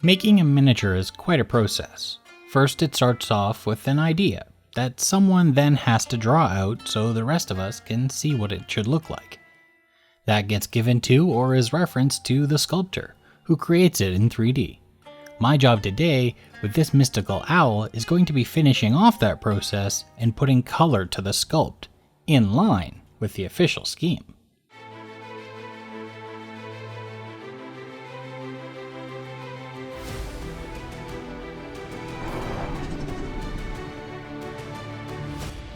Making a miniature is quite a process. First, it starts off with an idea that someone then has to draw out so the rest of us can see what it should look like. That gets given to or is referenced to the sculptor, who creates it in 3D. My job today with this mystical owl is going to be finishing off that process and putting color to the sculpt, in line with the official scheme.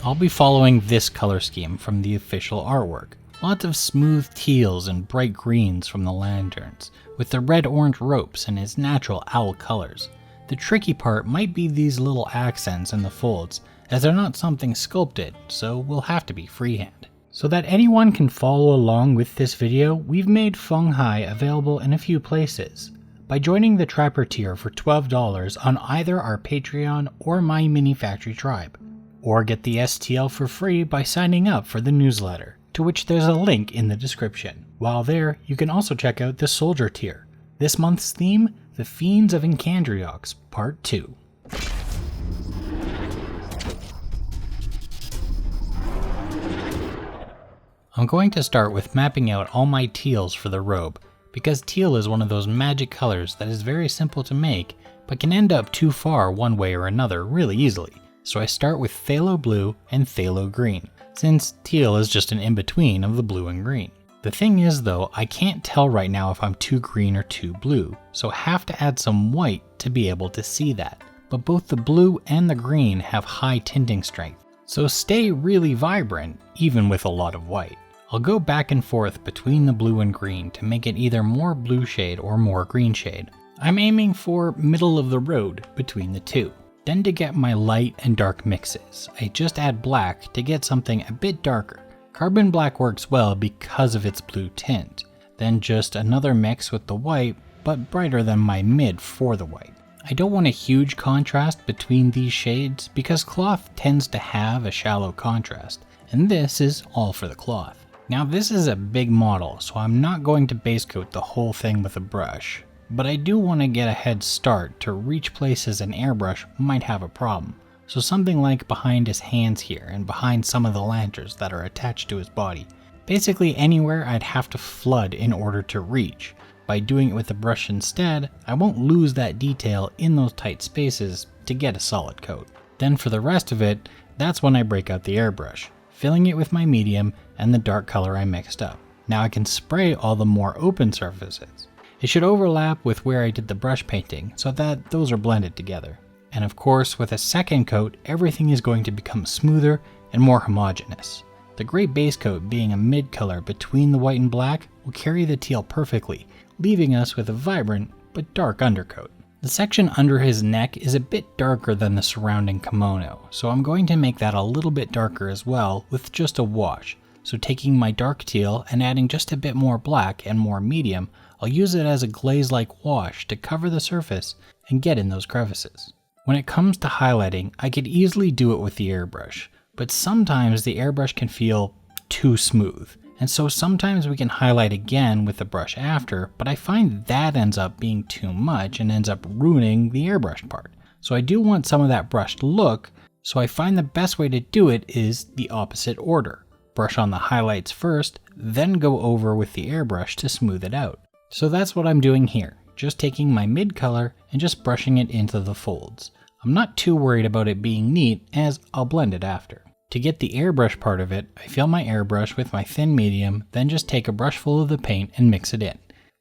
I'll be following this color scheme from the official artwork. Lots of smooth teals and bright greens from the lanterns, with the red-orange ropes and his natural owl colors. The tricky part might be these little accents in the folds, as they're not something sculpted, so will have to be freehand. So that anyone can follow along with this video, we've made Fong Hai available in a few places. By joining the Trapper tier for $12 on either our Patreon or My Mini Factory Tribe. Or get the STL for free by signing up for the newsletter, to which there's a link in the description. While there, you can also check out the Soldier tier. This month's theme, The Fiends of Incandriox, Part 2. I'm going to start with mapping out all my teals for the robe, because teal is one of those magic colors that is very simple to make, but can end up too far one way or another really easily. So I start with phthalo blue and phthalo green, since teal is just an in-between of the blue and green. The thing is though, I can't tell right now if I'm too green or too blue, so I have to add some white to be able to see that. But both the blue and the green have high tinting strength, so stay really vibrant even with a lot of white. I'll go back and forth between the blue and green to make it either more blue shade or more green shade. I'm aiming for middle of the road between the two. Then to get my light and dark mixes, I just add black to get something a bit darker. Carbon black works well because of its blue tint. Then just another mix with the white, but brighter than my mid for the white. I don't want a huge contrast between these shades because cloth tends to have a shallow contrast, and this is all for the cloth. Now this is a big model, so I'm not going to base coat the whole thing with a brush. But I do want to get a head start to reach places an airbrush might have a problem. So something like behind his hands here and behind some of the lanterns that are attached to his body. Basically anywhere I'd have to flood in order to reach. By doing it with a brush instead, I won't lose that detail in those tight spaces to get a solid coat. Then for the rest of it, that's when I break out the airbrush, filling it with my medium and the dark color I mixed up. Now I can spray all the more open surfaces. It should overlap with where I did the brush painting so that those are blended together. And of course, with a second coat, everything is going to become smoother and more homogeneous. The gray base coat being a mid color between the white and black will carry the teal perfectly, leaving us with a vibrant but dark undercoat. The section under his neck is a bit darker than the surrounding kimono, so I'm going to make that a little bit darker as well with just a wash. So taking my dark teal and adding just a bit more black and more medium, I'll use it as a glaze-like wash to cover the surface and get in those crevices. When it comes to highlighting, I could easily do it with the airbrush, but sometimes the airbrush can feel too smooth. And so sometimes we can highlight again with the brush after, but I find that ends up being too much and ends up ruining the airbrush part. So I do want some of that brushed look, so I find the best way to do it is the opposite order. Brush on the highlights first, then go over with the airbrush to smooth it out. So that's what I'm doing here, just taking my mid color and just brushing it into the folds. I'm not too worried about it being neat as I'll blend it after. To get the airbrush part of it, I fill my airbrush with my thin medium, then just take a brush full of the paint and mix it in.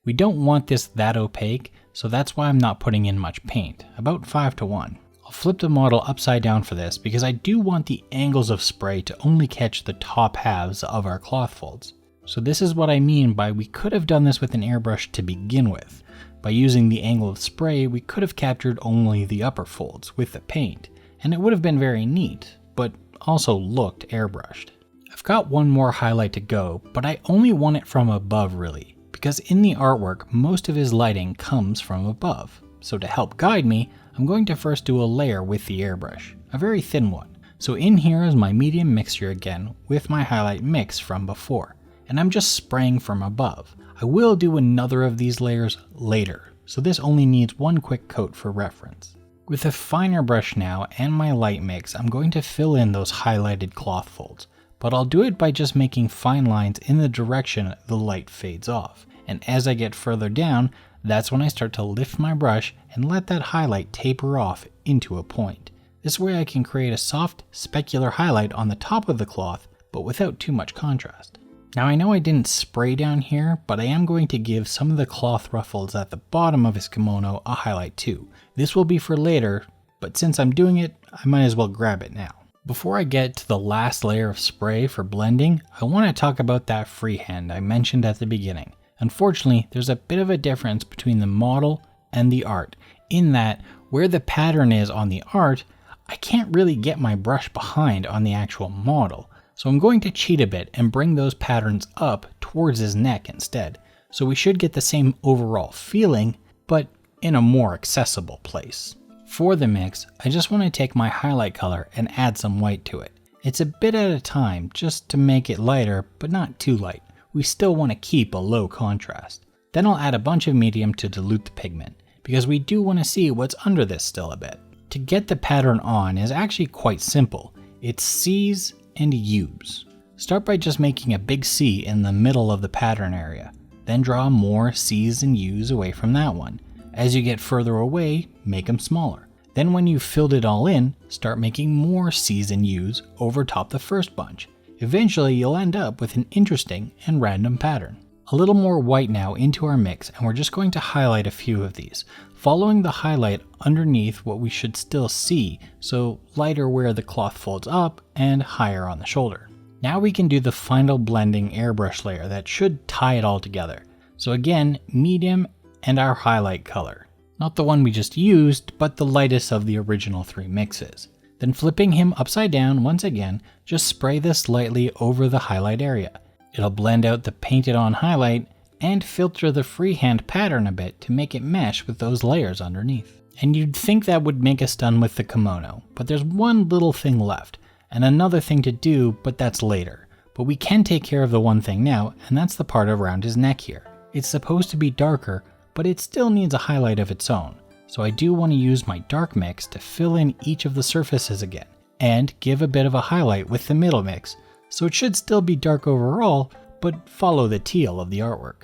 We don't want this that opaque, so that's why I'm not putting in much paint, about 5:1. I'll flip the model upside down for this because I do want the angles of spray to only catch the top halves of our cloth folds. So this is what I mean by we could have done this with an airbrush to begin with. By using the angle of spray, we could have captured only the upper folds with the paint, and it would have been very neat, but also looked airbrushed. I've got one more highlight to go, but I only want it from above really, because in the artwork, most of his lighting comes from above. So to help guide me, I'm going to first do a layer with the airbrush, a very thin one. So in here is my medium mixture again with my highlight mix from before. And I'm just spraying from above. I will do another of these layers later, so this only needs one quick coat for reference. With a finer brush now and my light mix, I'm going to fill in those highlighted cloth folds, but I'll do it by just making fine lines in the direction the light fades off. And as I get further down, that's when I start to lift my brush and let that highlight taper off into a point. This way I can create a soft, specular highlight on the top of the cloth, but without too much contrast. Now I know I didn't spray down here, but I am going to give some of the cloth ruffles at the bottom of his kimono a highlight too. This will be for later, but since I'm doing it, I might as well grab it now. Before I get to the last layer of spray for blending, I want to talk about that freehand I mentioned at the beginning. Unfortunately, there's a bit of a difference between the model and the art, in that where the pattern is on the art, I can't really get my brush behind on the actual model. So I'm going to cheat a bit and bring those patterns up towards his neck instead. So we should get the same overall feeling, but in a more accessible place. For the mix, I just want to take my highlight color and add some white to it. It's a bit at a time just to make it lighter, but not too light. We still want to keep a low contrast. Then I'll add a bunch of medium to dilute the pigment, because we do want to see what's under this still a bit. To get the pattern on is actually quite simple. It's C's and U's. Start by just making a big C in the middle of the pattern area. Then draw more C's and U's away from that one. As you get further away, make them smaller. Then when you've filled it all in, start making more C's and U's over top the first bunch. Eventually you'll end up with an interesting and random pattern. A little more white now into our mix, and we're just going to highlight a few of these, following the highlight underneath what we should still see, so lighter where the cloth folds up and higher on the shoulder. Now we can do the final blending airbrush layer that should tie it all together. So again, medium and our highlight color. Not the one we just used, but the lightest of the original 3 mixes. Then flipping him upside down once again, just spray this lightly over the highlight area. It'll blend out the painted on highlight and filter the freehand pattern a bit to make it mesh with those layers underneath. And you'd think that would make us done with the kimono, but there's one little thing left, and another thing to do, but that's later. But we can take care of the one thing now, and that's the part around his neck here. It's supposed to be darker, but it still needs a highlight of its own. So I do want to use my dark mix to fill in each of the surfaces again, and give a bit of a highlight with the middle mix, so it should still be dark overall, but follow the teal of the artwork.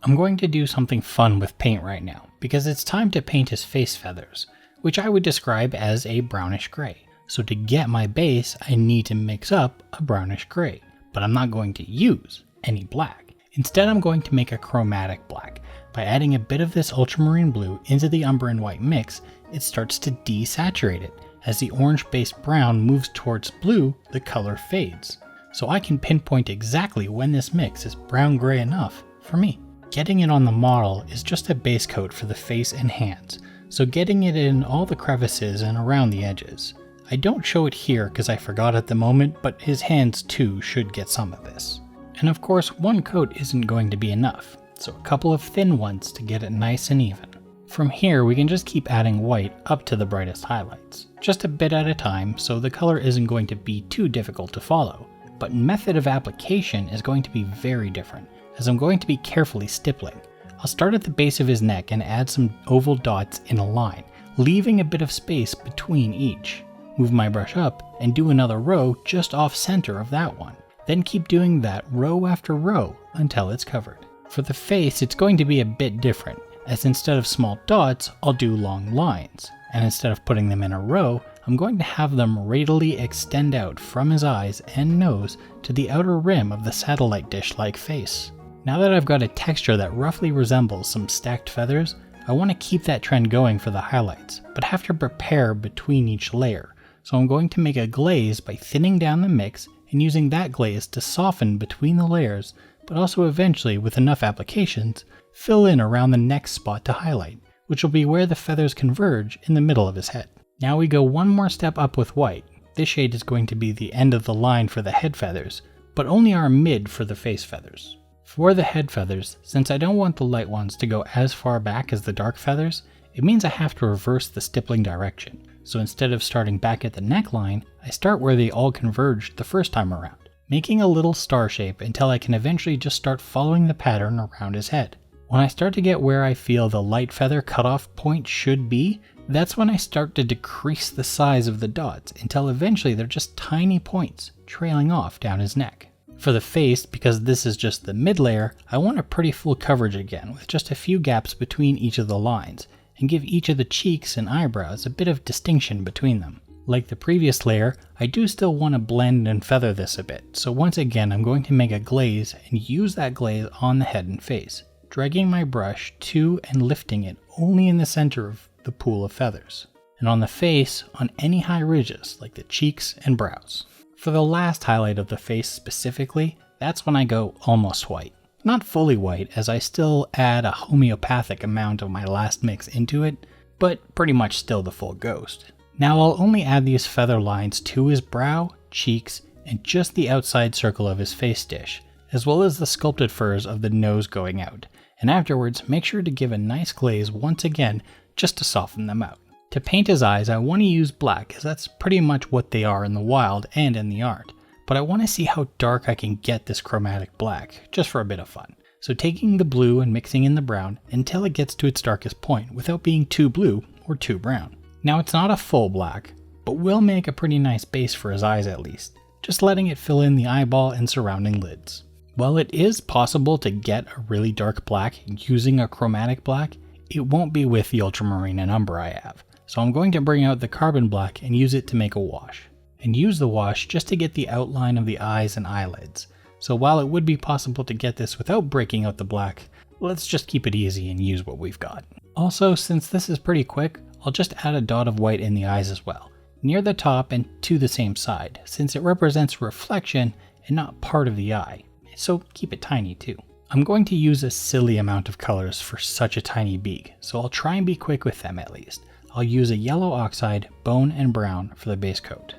I'm going to do something fun with paint right now, because it's time to paint his face feathers, which I would describe as a brownish gray. So to get my base, I need to mix up a brownish gray, but I'm not going to use any black. Instead, I'm going to make a chromatic black. By adding a bit of this ultramarine blue into the umber and white mix, it starts to desaturate it. As the orange-based brown moves towards blue, the color fades. So I can pinpoint exactly when this mix is brown-gray enough for me. Getting it on the model is just a base coat for the face and hands, so getting it in all the crevices and around the edges. I don't show it here because I forgot at the moment, but his hands too should get some of this. And of course, one coat isn't going to be enough, so a couple of thin ones to get it nice and even. From here, we can just keep adding white up to the brightest highlights, just a bit at a time, so the color isn't going to be too difficult to follow. But method of application is going to be very different, as I'm going to be carefully stippling. I'll start at the base of his neck and add some oval dots in a line, leaving a bit of space between each. Move my brush up and do another row just off center of that one. Then keep doing that row after row until it's covered. For the face, it's going to be a bit different, as instead of small dots, I'll do long lines. And instead of putting them in a row, I'm going to have them radially extend out from his eyes and nose to the outer rim of the satellite dish-like face. Now that I've got a texture that roughly resembles some stacked feathers, I want to keep that trend going for the highlights, but have to prepare between each layer. So I'm going to make a glaze by thinning down the mix and using that glaze to soften between the layers, but also eventually, with enough applications, fill in around the next spot to highlight, which will be where the feathers converge in the middle of his head. Now we go one more step up with white. This shade is going to be the end of the line for the head feathers, but only our mid for the face feathers. For the head feathers, since I don't want the light ones to go as far back as the dark feathers, it means I have to reverse the stippling direction. So instead of starting back at the neckline, I start where they all converged the first time around. making a little star shape until I can eventually just start following the pattern around his head. When I start to get where I feel the light feather cutoff point should be, that's when I start to decrease the size of the dots until eventually they're just tiny points trailing off down his neck. For the face, because this is just the mid layer, I want a pretty full coverage again with just a few gaps between each of the lines, and give each of the cheeks and eyebrows a bit of distinction between them. Like the previous layer, I do still want to blend and feather this a bit, so once again I'm going to make a glaze and use that glaze on the head and face, dragging my brush to and lifting it only in the center of the pool of feathers, and on the face on any high ridges like the cheeks and brows. For the last highlight of the face specifically, that's when I go almost white. Not fully white, as I still add a homeopathic amount of my last mix into it, but pretty much still the full ghost. Now I'll only add these feather lines to his brow, cheeks, and just the outside circle of his face dish, as well as the sculpted furs of the nose going out, and afterwards make sure to give a nice glaze once again just to soften them out. To paint his eyes, I want to use black as that's pretty much what they are in the wild and in the art, but I want to see how dark I can get this chromatic black, just for a bit of fun. So taking the blue and mixing in the brown until it gets to its darkest point without being too blue or too brown. Now it's not a full black, but will make a pretty nice base for his eyes at least, just letting it fill in the eyeball and surrounding lids. While it is possible to get a really dark black using a chromatic black, it won't be with the ultramarine and umber I have, so I'm going to bring out the carbon black and use it to make a wash. And use the wash just to get the outline of the eyes and eyelids. So while it would be possible to get this without breaking out the black, let's just keep it easy and use what we've got. Also, since this is pretty quick, I'll just add a dot of white in the eyes as well, near the top and to the same side, since it represents reflection and not part of the eye, so keep it tiny too. I'm going to use a silly amount of colors for such a tiny beak, so I'll try and be quick with them at least. I'll use a yellow oxide, bone, and brown for the base coat.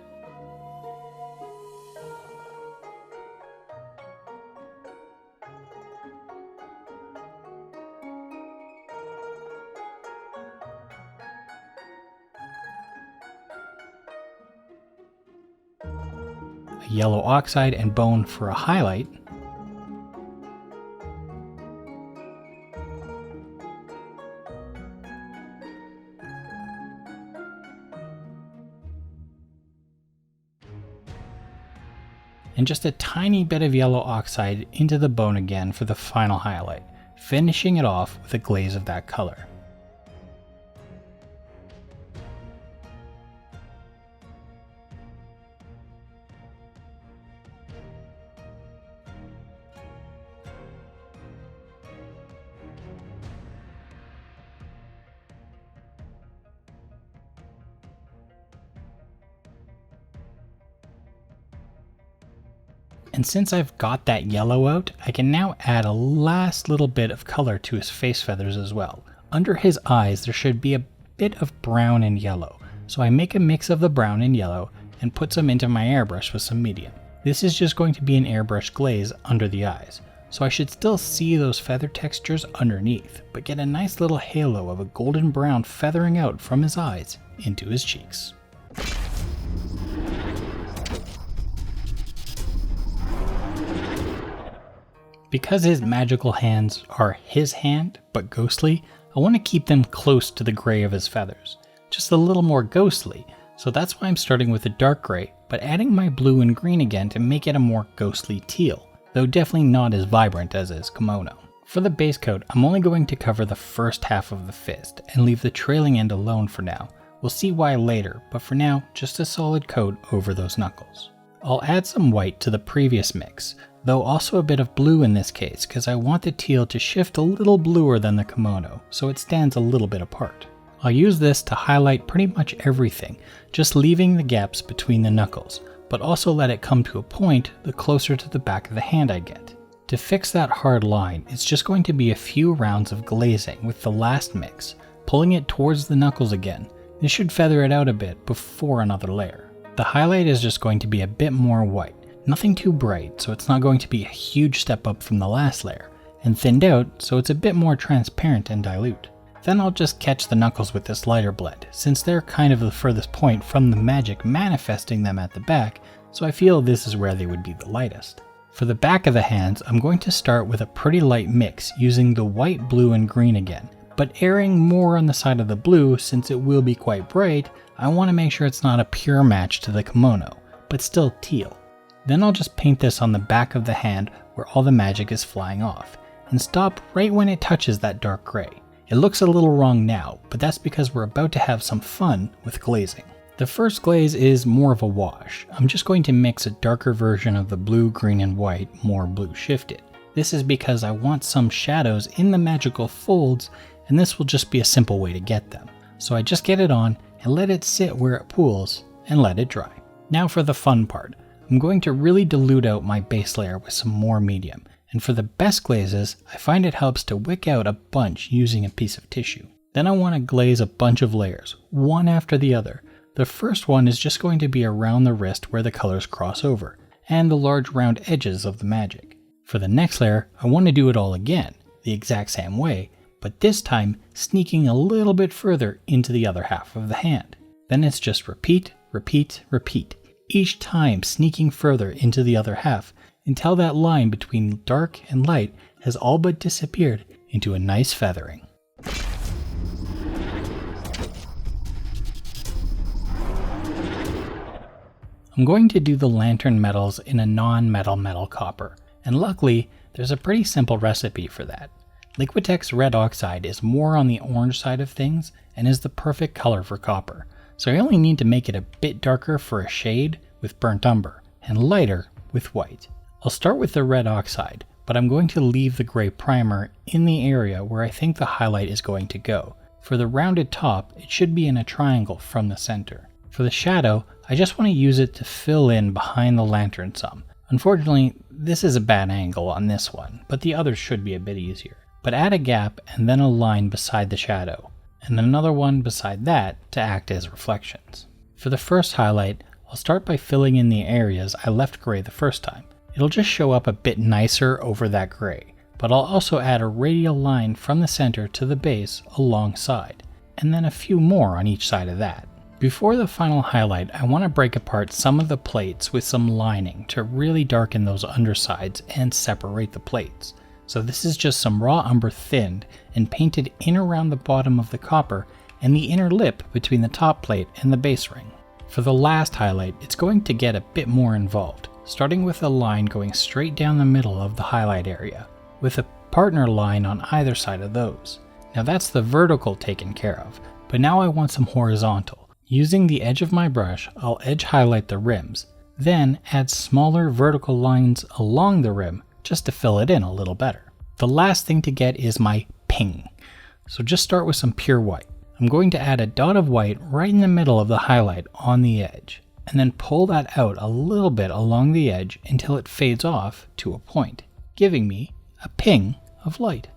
Yellow oxide and bone for a highlight, and just a tiny bit of yellow oxide into the bone again for the final highlight, finishing it off with a glaze of that color. And since I've got that yellow out, I can now add a last little bit of color to his face feathers as well. Under his eyes there should be a bit of brown and yellow, so I make a mix of the brown and yellow and put some into my airbrush with some medium. This is just going to be an airbrush glaze under the eyes, so I should still see those feather textures underneath, but get a nice little halo of a golden brown feathering out from his eyes into his cheeks. Because his magical hands are his hand, but ghostly, I want to keep them close to the gray of his feathers, just a little more ghostly, so that's why I'm starting with a dark gray, but adding my blue and green again to make it a more ghostly teal, though definitely not as vibrant as his kimono. For the base coat, I'm only going to cover the first half of the fist, and leave the trailing end alone for now. We'll see why later, but for now, just a solid coat over those knuckles. I'll add some white to the previous mix, though also a bit of blue in this case because I want the teal to shift a little bluer than the kimono, so it stands a little bit apart. I'll use this to highlight pretty much everything, just leaving the gaps between the knuckles, but also let it come to a point the closer to the back of the hand I get. To fix that hard line, it's just going to be a few rounds of glazing with the last mix, pulling it towards the knuckles again. This should feather it out a bit before another layer. The highlight is just going to be a bit more white, nothing too bright so it's not going to be a huge step up from the last layer, and thinned out so it's a bit more transparent and dilute. Then I'll just catch the knuckles with this lighter blend, since they're kind of the furthest point from the magic manifesting them at the back, so I feel this is where they would be the lightest. For the back of the hands, I'm going to start with a pretty light mix using the white, blue, and green again, but erring more on the side of the blue since it will be quite bright. I want to make sure it's not a pure match to the kimono, but still teal. Then I'll just paint this on the back of the hand where all the magic is flying off, and stop right when it touches that dark gray. It looks a little wrong now, but that's because we're about to have some fun with glazing. The first glaze is more of a wash. I'm just going to mix a darker version of the blue, green, and white, more blue shifted. This is because I want some shadows in the magical folds, and this will just be a simple way to get them. So I just get it on and let it sit where it pools and let it dry. Now for the fun part. I'm going to really dilute out my base layer with some more medium, and for the best glazes, I find it helps to wick out a bunch using a piece of tissue. Then I want to glaze a bunch of layers, one after the other. The first one is just going to be around the wrist where the colors cross over, and the large round edges of the magic. For the next layer, I want to do it all again, the exact same way, but this time sneaking a little bit further into the other half of the hand. Then it's just repeat, repeat, repeat, each time sneaking further into the other half until that line between dark and light has all but disappeared into a nice feathering. I'm going to do the lantern metals in a non-metal copper, and luckily there's a pretty simple recipe for that. Liquitex red oxide is more on the orange side of things and is the perfect color for copper, so I only need to make it a bit darker for a shade with burnt umber and lighter with white. I'll start with the red oxide, but I'm going to leave the gray primer in the area where I think the highlight is going to go. For the rounded top, it should be in a triangle from the center. For the shadow, I just want to use it to fill in behind the lantern some. Unfortunately, this is a bad angle on this one, but the others should be a bit easier. But add a gap and then a line beside the shadow, and another one beside that to act as reflections. For the first highlight, I'll start by filling in the areas I left gray the first time. It'll just show up a bit nicer over that gray, but I'll also add a radial line from the center to the base alongside, and then a few more on each side of that. Before the final highlight, I want to break apart some of the plates with some lining to really darken those undersides and separate the plates. So this is just some raw umber thinned and painted in around the bottom of the copper and the inner lip between the top plate and the base ring. For the last highlight, it's going to get a bit more involved, starting with a line going straight down the middle of the highlight area, with a partner line on either side of those. Now that's the vertical taken care of, but now I want some horizontal. Using the edge of my brush, I'll edge highlight the rims, then add smaller vertical lines along the rim just to fill it in a little better. The last thing to get is my ping. So just start with some pure white. I'm going to add a dot of white right in the middle of the highlight on the edge, and then pull that out a little bit along the edge until it fades off to a point, giving me a ping of light.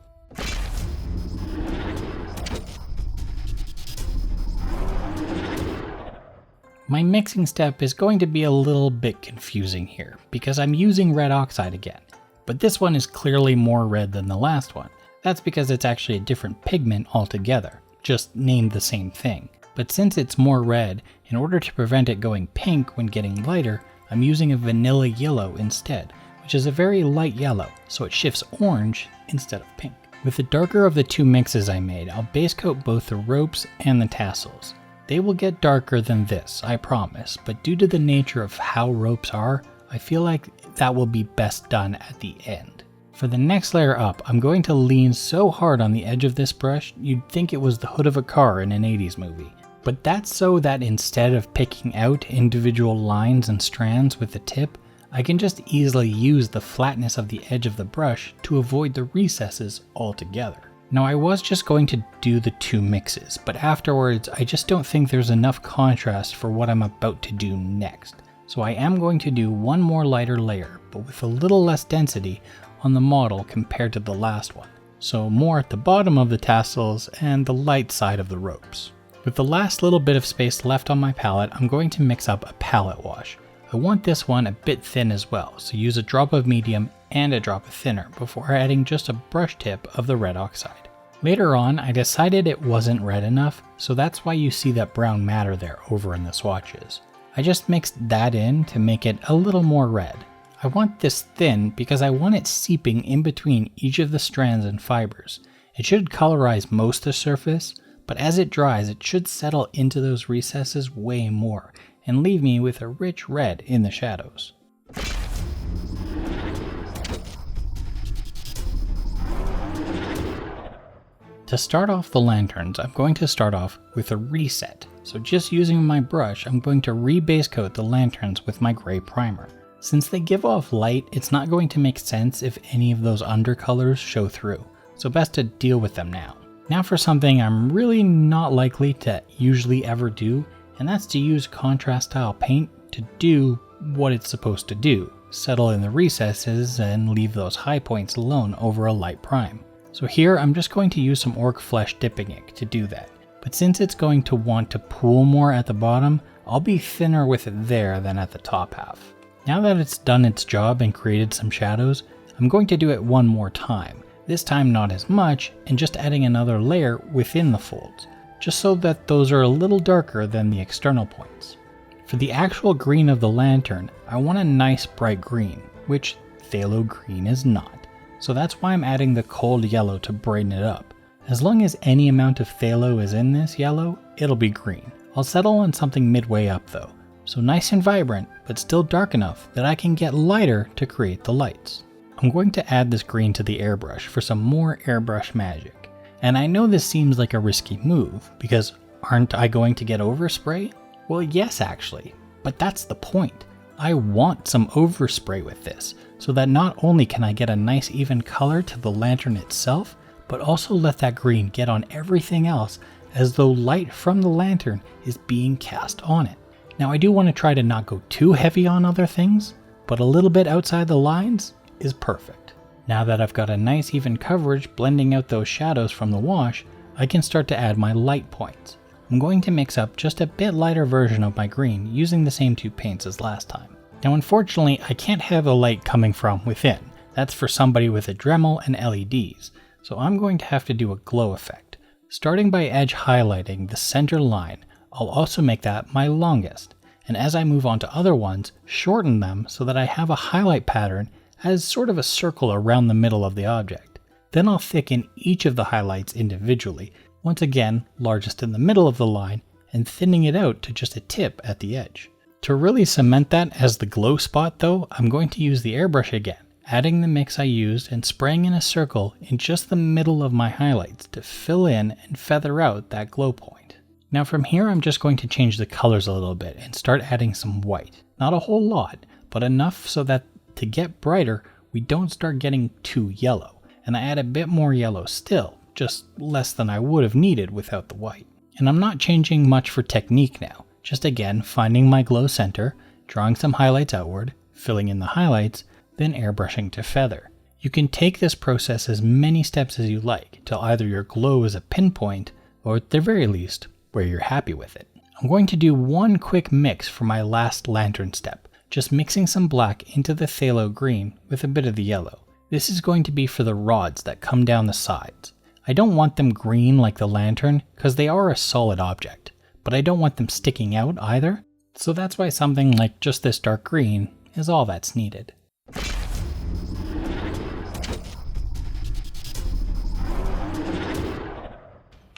My mixing step is going to be a little bit confusing here because I'm using red oxide again, but this one is clearly more red than the last one. That's because it's actually a different pigment altogether, just named the same thing. But since it's more red, in order to prevent it going pink when getting lighter, I'm using a vanilla yellow instead, which is a very light yellow, so it shifts orange instead of pink. With the darker of the two mixes I made, I'll base coat both the ropes and the tassels. They will get darker than this, I promise, but due to the nature of how ropes are, I feel like that will be best done at the end. For the next layer up, I'm going to lean so hard on the edge of this brush, you'd think it was the hood of a car in an 80s movie. But that's so that instead of picking out individual lines and strands with the tip, I can just easily use the flatness of the edge of the brush to avoid the recesses altogether. Now I was just going to do the two mixes, but afterwards I just don't think there's enough contrast for what I'm about to do next. So I am going to do one more lighter layer, but with a little less density on the model compared to the last one. So more at the bottom of the tassels and the light side of the ropes. With the last little bit of space left on my palette, I'm going to mix up a palette wash. I want this one a bit thin as well, so use a drop of medium and a drop of thinner before adding just a brush tip of the red oxide. Later on, I decided it wasn't red enough, so that's why you see that brown matter there over in the swatches. I just mixed that in to make it a little more red. I want this thin because I want it seeping in between each of the strands and fibers. It should colorize most of the surface, but as it dries it should settle into those recesses way more and leave me with a rich red in the shadows. To start off the lanterns, I'm going to start off with a reset. So just using my brush, I'm going to rebase coat the lanterns with my gray primer. Since they give off light, it's not going to make sense if any of those undercolors show through, so best to deal with them now. Now for something I'm really not likely to usually ever do, and that's to use contrast style paint to do what it's supposed to do, settle in the recesses and leave those high points alone over a light prime. So here I'm just going to use some orc flesh dipping ink to do that, but since it's going to want to pool more at the bottom, I'll be thinner with it there than at the top half. Now that it's done its job and created some shadows, I'm going to do it one more time, this time not as much, and just adding another layer within the folds, just so that those are a little darker than the external points. For the actual green of the lantern, I want a nice bright green, which phthalo green is not. So that's why I'm adding the cold yellow to brighten it up. As long as any amount of phthalo is in this yellow, it'll be green. I'll settle on something midway up though, so nice and vibrant, but still dark enough that I can get lighter to create the lights. I'm going to add this green to the airbrush for some more airbrush magic. And I know this seems like a risky move, because aren't I going to get overspray? Well, yes actually, but that's the point. I want some overspray with this, so that not only can I get a nice even color to the lantern itself, but also let that green get on everything else as though light from the lantern is being cast on it. Now I do want to try to not go too heavy on other things, but a little bit outside the lines is perfect. Now that I've got a nice even coverage blending out those shadows from the wash, I can start to add my light points. I'm going to mix up just a bit lighter version of my green using the same two paints as last time. Now unfortunately I can't have the light coming from within, that's for somebody with a Dremel and LEDs, so I'm going to have to do a glow effect. Starting by edge highlighting the center line, I'll also make that my longest, and as I move on to other ones, shorten them so that I have a highlight pattern as sort of a circle around the middle of the object. Then I'll thicken each of the highlights individually, once again largest in the middle of the line, and thinning it out to just a tip at the edge. To really cement that as the glow spot though, I'm going to use the airbrush again, adding the mix I used and spraying in a circle in just the middle of my highlights to fill in and feather out that glow point. Now from here I'm just going to change the colors a little bit and start adding some white. Not a whole lot, but enough so that to get brighter we don't start getting too yellow. And I add a bit more yellow still, just less than I would have needed without the white. And I'm not changing much for technique now. Just again finding my glow center, drawing some highlights outward, filling in the highlights, then airbrushing to feather. You can take this process as many steps as you like till either your glow is a pinpoint or at the very least where you're happy with it. I'm going to do one quick mix for my last lantern step, just mixing some black into the phthalo green with a bit of the yellow. This is going to be for the rods that come down the sides. I don't want them green like the lantern because they are a solid object, but I don't want them sticking out either, so that's why something like just this dark green is all that's needed.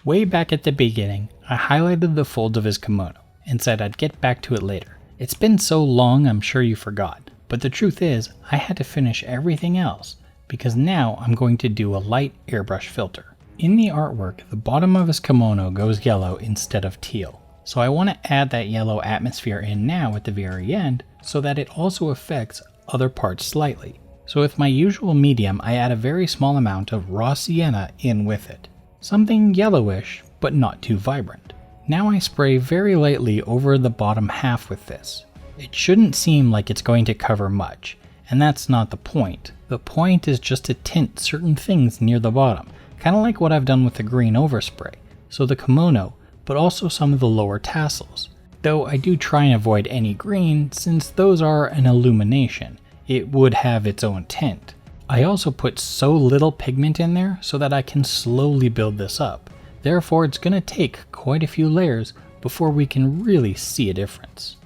Way back at the beginning, I highlighted the folds of his kimono and said I'd get back to it later. It's been so long I'm sure you forgot, but the truth is I had to finish everything else because now I'm going to do a light airbrush filter. In the artwork, the bottom of his kimono goes yellow instead of teal, so I want to add that yellow atmosphere in now at the very end so that it also affects other parts slightly. So with my usual medium, I add a very small amount of raw sienna in with it. Something yellowish, but not too vibrant. Now I spray very lightly over the bottom half with this. It shouldn't seem like it's going to cover much, and that's not the point. The point is just to tint certain things near the bottom, kind of like what I've done with the green overspray. So the kimono, but also some of the lower tassels. Though I do try and avoid any green since those are an illumination. It would have its own tint. I also put so little pigment in there so that I can slowly build this up. Therefore it's going to take quite a few layers before we can really see a difference.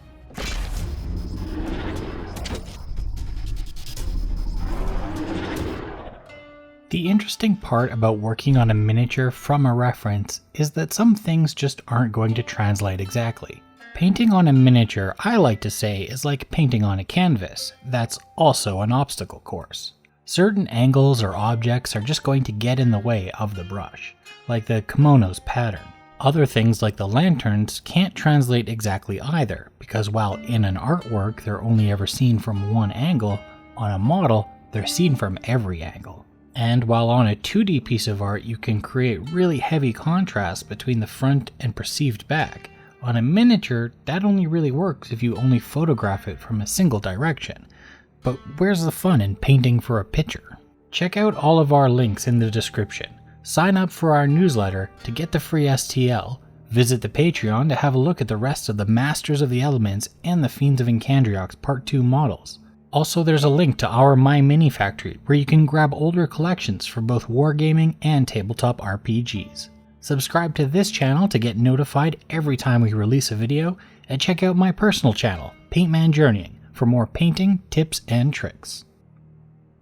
The interesting part about working on a miniature from a reference is that some things just aren't going to translate exactly. Painting on a miniature, I like to say, is like painting on a canvas. That's also an obstacle course. Certain angles or objects are just going to get in the way of the brush, like the kimono's pattern. Other things like the lanterns can't translate exactly either, because while in an artwork they're only ever seen from one angle, on a model they're seen from every angle. And while on a 2D piece of art you can create really heavy contrast between the front and perceived back, on a miniature that only really works if you only photograph it from a single direction. But where's the fun in painting for a picture? Check out all of our links in the description. Sign up for our newsletter to get the free STL, visit the Patreon to have a look at the rest of the Masters of the Elements and the Fiends of Incandriox Part 2 models. Also, there's a link to our My Mini Factory where you can grab older collections for both wargaming and tabletop RPGs. Subscribe to this channel to get notified every time we release a video, and check out my personal channel, Paintman Journeying, for more painting tips and tricks.